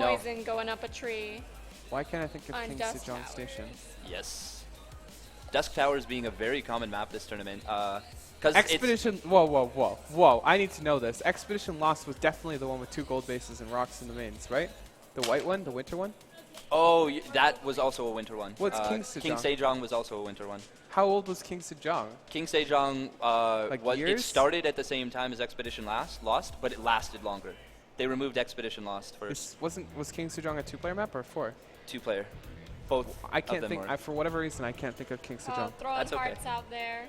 Poizon going up a tree. Why can't I think of On King Dusk Sejong Towers. Station? Yes. Dusk Towers being a very common map this tournament. Because Expedition. Whoa! I need to know this. Expedition Lost was definitely the one with 2 gold bases and rocks in the mains, right? The white one, the winter one. Oh, that was also a winter one. What's King Sejong? King Sejong was also a winter one. How old was King Sejong? King Sejong, Like it years? started at the same time as Expedition Lost, but it lasted longer. They removed Expedition Lost first. Was King Sejong a 2-player map or 4? 2-player. Both. I can't of them think. were. For whatever reason, I can't think of King Oh, Sejong. throwing That's okay. hearts out there.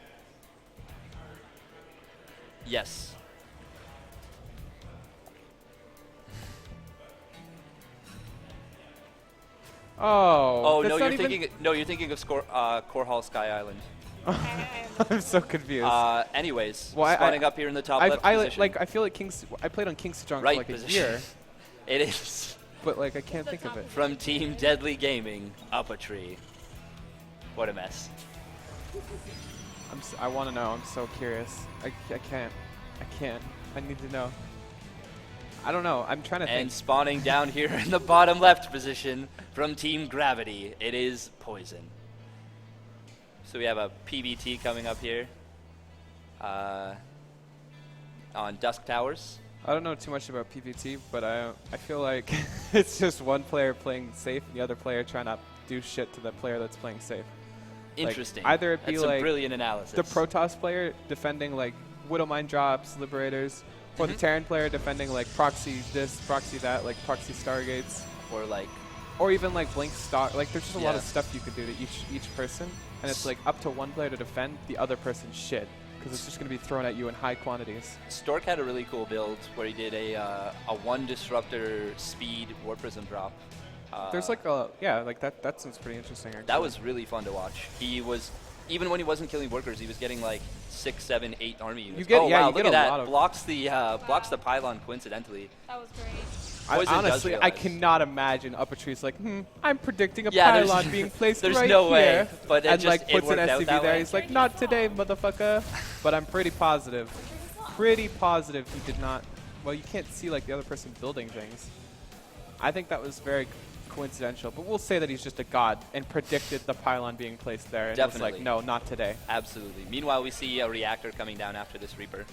Yes. Oh. Oh that's no, not you're even thinking. No, you're thinking of Core Hall Sky Island. I'm so confused. Anyways, Well, spawning up here in the top left position. I feel like I played on King Sejong Right for like position. a year, It is but like I can't The think of top it. from Team Deadly Gaming, Upatree. What a mess. I want to know. I'm so curious. I can't. I need to know. I don't know. I'm trying to And think. spawning down here in the bottom left position from Team Gravity, it is Poizon. So we have a PBT coming up here on Dusk Towers. I don't know too much about PVT, but I feel like it's just one player playing safe and the other player trying to do shit to the player that's playing safe. Like, Interesting. either it be That's some like brilliant analysis. the Protoss player defending like Widowmine drops, Liberators, or the Terran player defending like proxy this, proxy that, like proxy Stargates, or like or even like Blink Stock. Like there's just a lot Yeah. of stuff you could do to each person, and it's like up to one player to defend the other person's shit because it's just going to be thrown at you in high quantities. Stork had a really cool build where he did a 1 disruptor speed War Prism drop. There's like a like that sounds pretty interesting. Actually. That was really fun to watch. He was, even when he wasn't killing workers, he was getting like 6, 7, 8 army units. You get- oh yeah, wow, you look get at a that. lot of- Blocks the pylon coincidentally. That was great. Poizon does honestly, I realize. cannot imagine Upatree's like, I'm predicting a Yeah, there's- pylon being placed there's right no way, here. but it and just- like it puts an worked out SCV that there. way. He's like, not today, motherfucker. But I'm pretty positive. Pretty positive he did not. Well, you can't see like the other person building things. I think that was very coincidental, but we'll say that he's just a god and predicted the pylon being placed there. And was Definitely. like, no, not today. Absolutely. Meanwhile, we see a reactor coming down after this Reaper.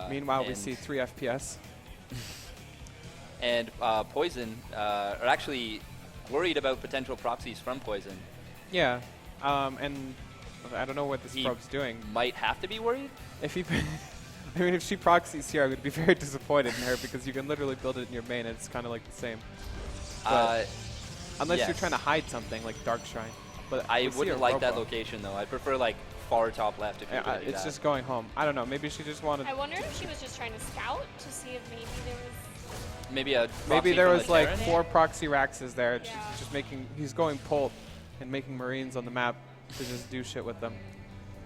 Meanwhile, we and- see 3 FPS. And Poizon are actually worried about potential proxies from Poizon. Yeah, and I don't know what this He probe's doing. Might have to be worried. If he, I mean, if she proxies here, I would be very disappointed in her because you can literally build it in your main and it's kind of like the same. But unless you're yes. trying to hide something like Dark Shrine. But I we see wouldn't a like that Robo. location though. I prefer like far top left if you're going to do It's that. just going home. I don't know. Maybe she just wanted. I wonder if she was just trying to scout to see if maybe there was. Maybe a Maybe proxy there from was the like Terran? 4 proxy Raxes there. Yeah. Just making. He's going Polt and making Marines on the map to just do shit with them.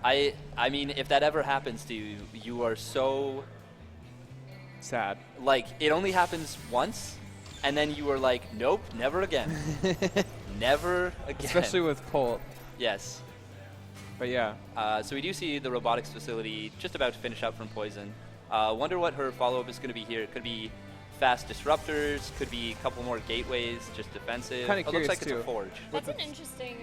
I mean, if that ever happens to you, you are so Sad. like it only happens once, and then you are like, nope, never again, never again. Especially with Polt. yes. But yeah. So we do see the robotics facility just about to finish up from Poizon. Wonder what her follow-up is going to be here. It could be fast disruptors, could be a couple more gateways, just defensive. Kinda It looks curious like it's too. a forge. That's an interesting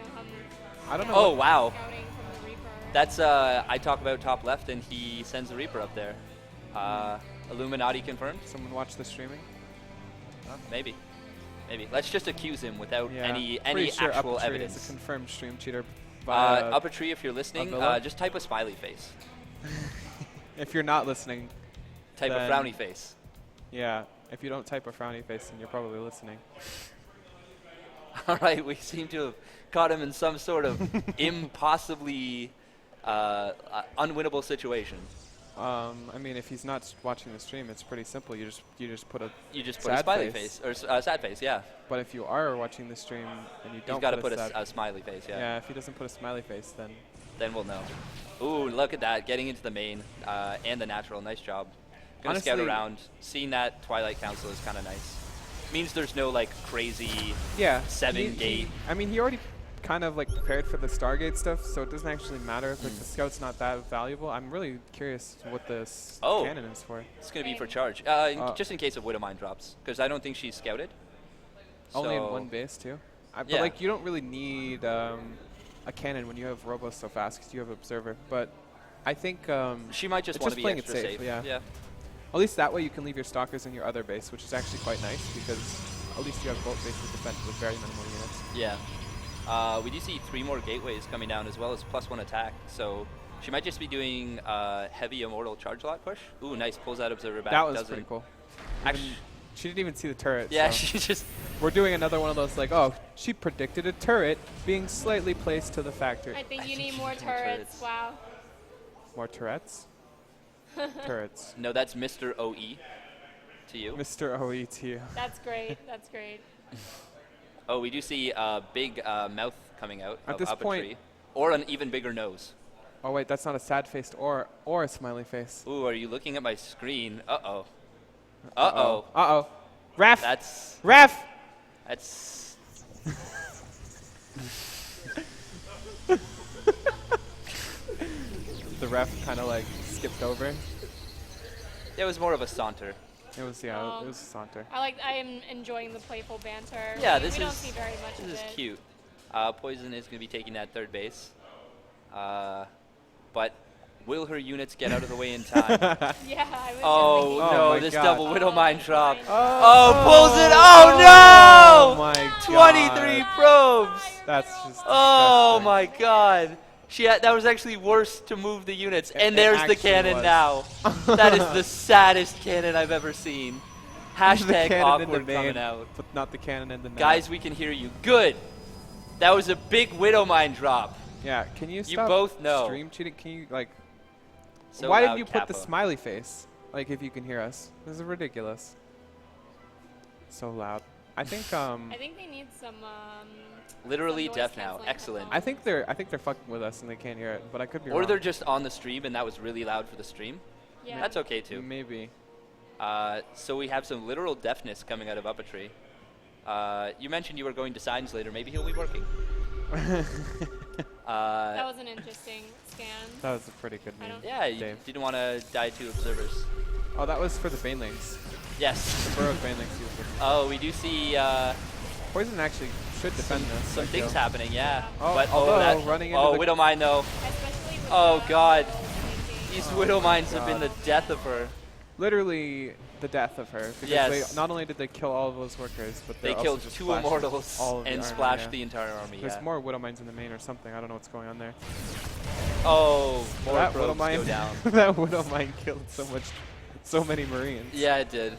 I don't know. Oh wow, scouting from the Reaper. that's I talk about top left, and he sends the Reaper up there. Illuminati confirmed. Someone watch the streaming. Maybe. Let's just accuse him without Yeah. any Pretty sure actual Upatree evidence. is a confirmed stream cheater. Via Upatree, if you're listening, Villa? just type a smiley face. if you're not listening, Type a Then- frowny face. yeah. If you don't type a frowny face, then you're probably listening. All right, we seem to have caught him in some sort of impossibly unwinnable situation. I mean, if he's not watching the stream, it's pretty simple. You just put a. You just put a Sad smiley face. face, or sad face, yeah. But if you are watching the stream and you He's don't got to put put sad, a smiley face, yeah. yeah, if he doesn't put a smiley face, then Then we'll know. Ooh, look at that, getting into the main and the natural. Nice job. Gonna scout Honestly- around. Seeing that Twilight Council is kind of nice. Means there's no like crazy. yeah. 7 gate. I mean, he already kind of like prepared for the Stargate stuff, so it doesn't actually matter if like the scout's not that valuable. I'm really curious what this Oh. cannon is for. It's gonna be for Maybe. charge. Just in case of Widowmine drops, because I don't think she's scouted. Only in So- one base too. But Yeah. like you don't really need a cannon when you have robos so fast because you have observer. But I think She might just it's want just to be playing it extra safe, safe. yeah. At least that way you can leave your stalkers in your other base, which is actually quite nice because at least you have both bases defended with very minimal units. Yeah. We do see 3 more gateways coming down as well as +1 attack. So she might just be doing heavy immortal charge lot push. Ooh, nice. Pulls that observer back. That was Doesn't. pretty cool. Actually, She didn't even see the turret. yeah, so she just. we're doing another one of those like, oh, she predicted a turret being slightly placed to the factory. I think you think need she more needs more turrets. turrets. Wow. More turrets? Turrets. No, that's Mr. OE to you. Mr. OET. That's great. That's great. Oh, we do see a big mouth coming out At of this point- Upatree. Or an even bigger nose. Oh wait, that's not a sad face or a smiley face. Ooh, are you looking at my screen? Uh-oh. Uh-oh. Uh-oh. Ref! That's... Ref! That's... The ref kind of like skipped over. It was more of a saunter. It was, yeah, it was a saunter. I am enjoying the playful banter. Yeah, we, this we don't is- see very much of This is it. cute. Poizon is going to be taking that third base. But will her units get out of the way in time? Yeah, I was Oh, thinking. Oh no, my this God. double Widow Mine drop. Oh, Pulls it. Oh, no! my 23 God. probes. That's just Oh, disgusting. my God. That was actually worse to move the units. And it there's the actually cannon was. now. That is the saddest cannon I've ever seen. The Hashtag cannon in the awkward main, coming out. but not the cannon in the net. Guys, we can hear you. Good. That was a big Widow Mine drop. Yeah, can you stop both know. stream cheating? Can you, like, So why loud, didn't you put the Kappa. smiley face? Like, if you can hear us. This is ridiculous. So loud. I think, I think they need some. Literally some noise deaf now. canceling Excellent. I think they're fucking with us and they can't hear it, but I could be Or wrong. they're just on the stream and that was really loud for the stream. Yeah. That's okay too. Maybe. So we have some literal deafness coming out of Upatree. You mentioned you were going to signs later. Maybe he'll be working. That was an interesting scan. That was a pretty good I meme. don't- Yeah, you Dave. didn't want to die to observers. Oh, that was for the banelings. Yes. The burrowed banelings. he was looking for. Oh, we do see Poizon actually should defend this. some I things feel. happening, yeah. Oh, but although that, running into oh, the- Widow Mine though. Especially with Oh, the God. thinking. These Oh Widow my Mines have been the God. death of her. Literally the death of her. Because Yes. they, not only did they kill all of those workers, but They also killed just 2 splashed immortals all of the and army, splashed yeah. the entire army. There's Yeah. more Widow Mines in the main or something. I don't know what's going on there. Oh, more that Widow probes Mine, go down. that Widow Mine killed so many Marines. Yeah, it did.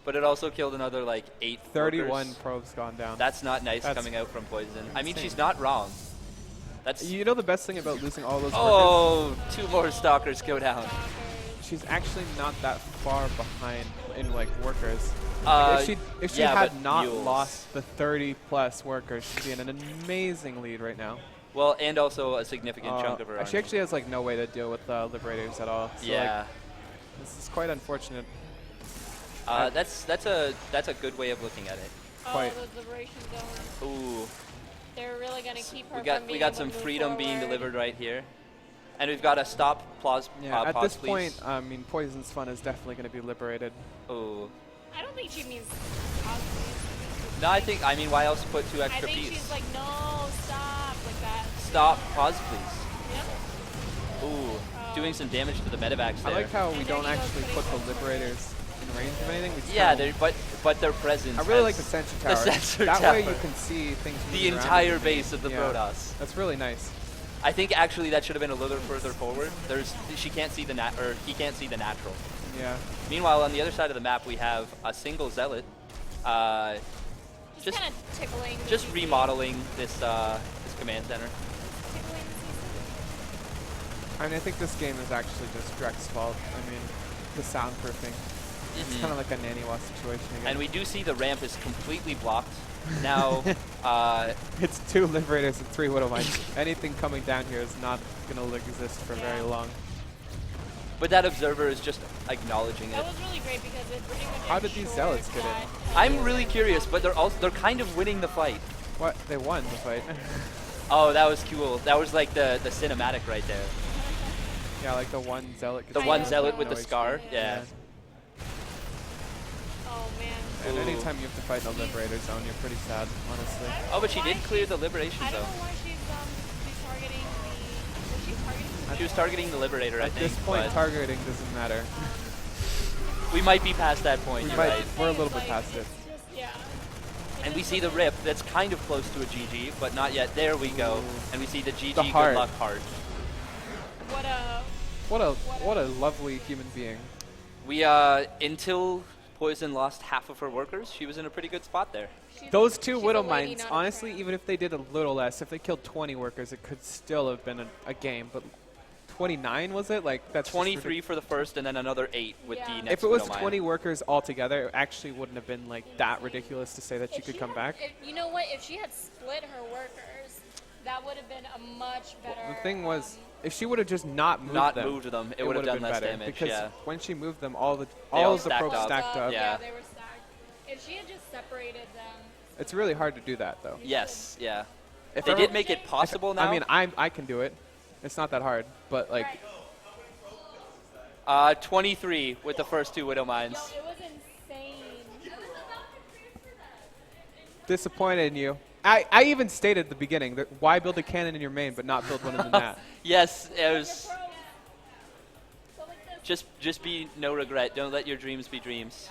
But it also killed another like 8 31 workers. probes gone down. That's not nice That's coming out from Poizon. I mean, insane. she's not wrong. That's You know the best thing about losing all those workers? oh, 2 more stalkers go down. Stalkers. She's actually not that far behind in like workers. Uh, if she yeah, had but not mules. lost the 30 plus workers, she'd be in an amazing lead right now. Well, and also a significant chunk of her She army. actually has like no way to deal with liberators at all. So, Yeah, like, this is quite unfortunate. that's a good way of looking at it. Oh, Quite. the liberation zone. Ooh, They're really gonna keep her. we got from we being got able some to move freedom being forward. delivered right here, and we've got a stop pause. Yeah, at pause, this please. point, I mean, Poizon's fun is definitely going to be liberated. Ooh. I don't think she means positive. No, I mean, why else put 2 I extra think Ps? she's like, no, stop, like that. Stop, pause, please. Yep. Ooh, doing some damage to the medevacs there. I like how we And don't then he goes actually pretty put the close. liberators in range of anything. We just Yeah, kinda- but their presence. I really like has the sensor the tower. sensor that way tower. you can see things the moving around entire in the base main. of the Yeah. Protoss. That's really nice. I think actually that should have been a little further forward. She can't see the he can't see the natural. Yeah. Meanwhile, on the other side of the map, we have a single zealot, Just just kind of tickling. the just CC. remodeling this command center. Tickling the I mean, I think this game is actually just Drek's fault. I mean, the soundproofing. It's kind of like a Naniwa situation again. And we do see the ramp is completely blocked. Now, It's 2 liberators and 3 Widow Mines. Anything coming down here is not going to exist for very Yeah. long. but that observer is just acknowledging That it. was really great because it pretty much How did these ensured zealots get in? that, I'm really curious, but they're kind of winning the fight. What? They won the fight. Oh, that was cool. That was like the cinematic right there. Yeah, like the one zealot. The gets one know, zealot so- with the No scar. HP. Yeah. Oh man. And Ooh. anytime you have to fight in a Liberator Zone, you're pretty sad, honestly. Oh, but she did clear the Liberation I don't Zone. know why she's targeting the. Was she targeting? She was targeting the Liberator, I At think. this point, but targeting doesn't matter. we might be past that point, We you're might- right. We're a little bit Like, past it. it's just, yeah. And we see the rip that's kind of close to a GG, but not yet. There we go. And we see the GG The good heart. luck heart. What a. What a lovely human being. We, until Poizon lost half of her workers, she was in a pretty good spot there. Those two she's Widow a lady, Mines, not a honestly, friend. even if they did a little less, if they killed 20 workers, it could still have been a game. But 29, was it? Like, that's just 23 for the first, and then another 8 with Yeah. the next If it was Widow Mine. 20 workers altogether, it actually wouldn't have been like that ridiculous to say that she If could come had- back. You know what? If she had split her workers, that would have been a much better. The thing was, if she would have just not moved Not them, moved them, it it would have would've done been less better, damage. because Yeah. when she moved them, all all of the stacked probes up. stacked up. Yeah. They were stacked. If she had just separated them. It's really hard to do that, though. Yes, yeah. If They I- did make it possible now. I mean, I can do it. It's not that hard, but like, Right. 23 with the first 2 Widow Mines. Yo, it was insane. disappointed in you. I even stated at the beginning that why build a cannon in your main but not build one in the net. Yes, it Your was pros. So like this. just be no regret. Don't let your dreams be dreams.